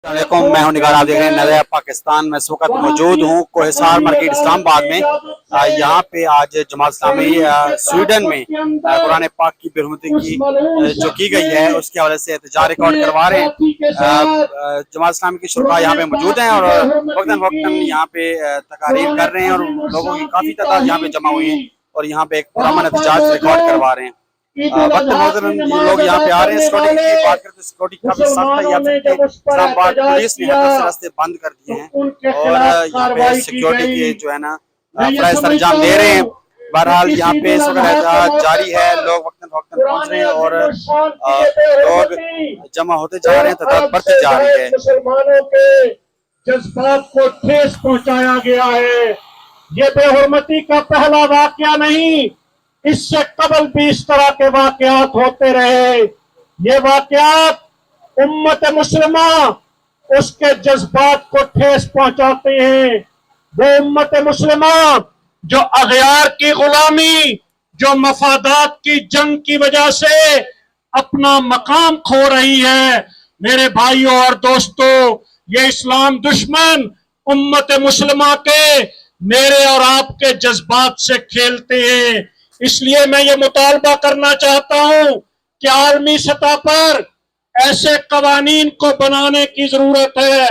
वालेकुम, मैं हूं निगार। आप देख रहे हैं नज़र पाकिस्तान में। इस वक्त मौजूद हूं कोहिसार मार्केट इस्लामाबाद में। यहाँ पे आज जमात इस्लामी स्वीडन में कुरान पाक की बेहरमती की जो की गई है उसके हवाले से एहतजाज रिकॉर्ड करवा रहे हैं। जमात इस्लामी के शुरा यहाँ पे मौजूद हैं और वक्तन वक्तन यहाँ पे तकारीर कर रहे हैं और लोगों की काफी तादाद यहाँ पे जमा हुई है और यहाँ पे एक पुरअमन एहतजाज रिकॉर्ड करवा रहे हैं। वक्त मोहतरम ये लोग यहाँ पे आ रहे हैं। सिक्योरिटी की बात करते हैं, सिक्योरिटी काफी सख्त है। यहाँ पे इस्लामाबाद पुलिस ने रास्ते बंद कर दिए हैं और यहाँ पे सिक्योरिटी के जो है ना फराइज सरंजाम दे रहे हैं। बहरहाल यहाँ पे इस वक्त एहतजाज जारी है, लोग वक्तन वक्तन पहुंच रहे हैं और लोग जमा होते जा रहे हैं, तादाद बढ़ती जा रही है। मुसलमानों के जज्बात को ठेस पहुंचाया गया है। ये बेहुरमती का पहला वाकया नहीं, इससे कबल भी इस तरह के वाकयात होते रहे। ये वाकयात उम्मत मुस्लिमा उसके जज्बात को ठेस पहुंचाते हैं। वो उम्मत मुस्लिमा जो अगयार की गुलामी, जो मफादात की जंग की वजह से अपना मकाम खो रही है। मेरे भाइयों और दोस्तों, ये इस्लाम दुश्मन उम्मत मुस्लिमा के, मेरे और आपके जज्बात से खेलते हैं। इसलिए मैं ये मुतालबा करना चाहता हूं कि आलमी सतह पर ऐसे कवानीन को बनाने की जरूरत है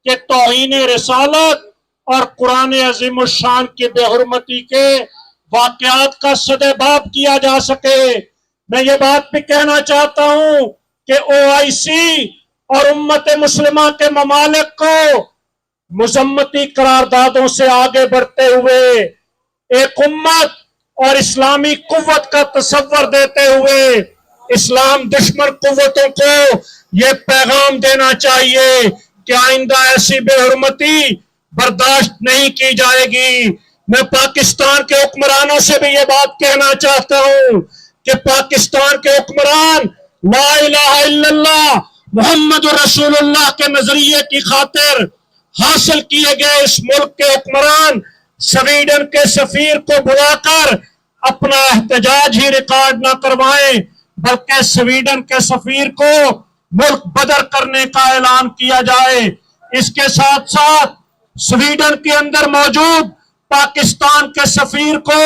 कि तौहीन रिसालत और कुरान अज़ीम शान की बेहुरमती के वाकयात का सदेबाब किया जा सके। मैं ये बात भी कहना चाहता हूं कि OIC और उम्मत मुस्लिमा के ममालिक को मुजम्मती करारदादों से आगे बढ़ते हुए एक उम्मत और इस्लामी कुव्वत का तस्वर देते हुए इस्लाम दुश्मन कुव्वतों को ये पैगाम देना चाहिए कि आइंदा ऐसी बेहुरमती बर्दाश्त नहीं की जाएगी। मैं पाकिस्तान के हुक्मरानों से भी ये बात कहना चाहता हूं कि पाकिस्तान के हुक्मरान ला इलाहा इल्लल्लाह मुहम्मदुर रसूलुल्लाह के नजरिए की खातिर हासिल किए गए इस मुल्क के हुक्मरान स्वीडन के सफीर को बुलाकर अपना एहतजाज ही रिकॉर्ड न करवाएं, बल्कि स्वीडन के सफीर को मुल्क बदर करने का ऐलान किया जाए। इसके साथ साथ स्वीडन के अंदर मौजूद पाकिस्तान के सफीर को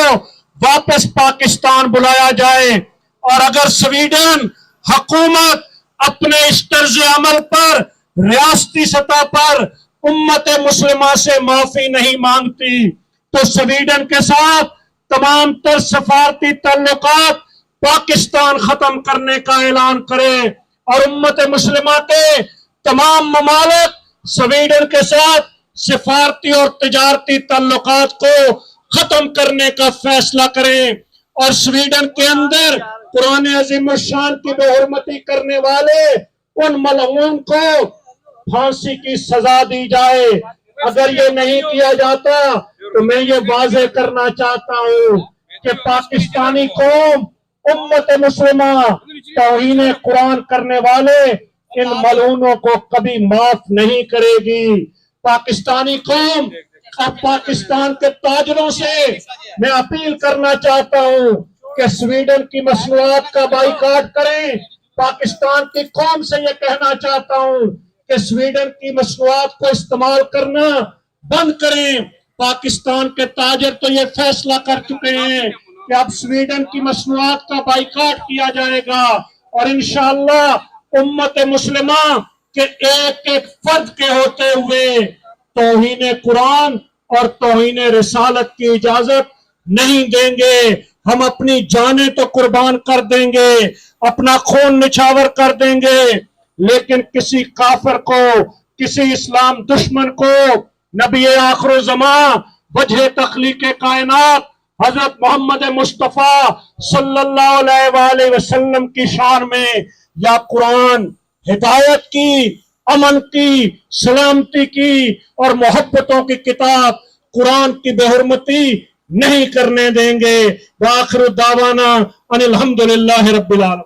वापस पाकिस्तान बुलाया जाए और अगर स्वीडन हुकूमत अपने इस तर्ज अमल पर रियासती सतह पर उम्मत मुस्लिमा से माफी नहीं मांगती तो स्वीडन के साथ तमाम तर सफारती ताल्लुकात पाकिस्तान खत्म करने का ऐलान करे और उम्मत मुस्लिमा के तमाम ममालिक स्वीडन के साथ सफारती और तिजारती ताल्लुकात को खत्म करने का फैसला करें और स्वीडन के अंदर कुरान अज़ीम शान की बेहुरमती करने वाले उन मलऊन को फांसी की सजा दी जाए। अगर ये नहीं किया जाता तो मैं ये वाज़ेह करना चाहता हूँ कि पाकिस्तानी कौम उम्मत मुस्लिमा तौहीन कुरान करने वाले इन मलऊनों को कभी माफ नहीं करेगी। पाकिस्तानी कौम और पाकिस्तान के ताजरों से मैं अपील करना चाहता हूँ कि स्वीडन की मसनूआत का बाइकाट करें। पाकिस्तान की कौम से ये कहना चाहता हूँ कि स्वीडन की मसनूआत को इस्तेमाल करना बंद करें। पाकिस्तान के ताजर तो ये फैसला कर चुके हैं कि अब स्वीडन की मसनूआत का बाइकाट किया जाएगा और इंशाअल्लाह उम्मत मुस्लिमा के एक एक फर्द के होते हुए तौहीन कुरान और तौहीन रिसालत की इजाजत नहीं देंगे। हम अपनी जानें तो कुर्बान कर देंगे, अपना खून निछावर कर देंगे, लेकिन किसी काफिर को, किसी इस्लाम दुश्मन को नबी आखिर ज़मा वजह तख्लीक कायनात हजरत मोहम्मद मुस्तफा सल्लल्लाहु अलैहि वसल्लम की शान में या कुरान हिदायत की, अमन की, सलामती की और मोहब्बतों की किताब कुरान की बेहुरमती नहीं करने देंगे। व आखिर दावाना अनिल हम्दुलिल्लाहि रब्बिल आलमीन।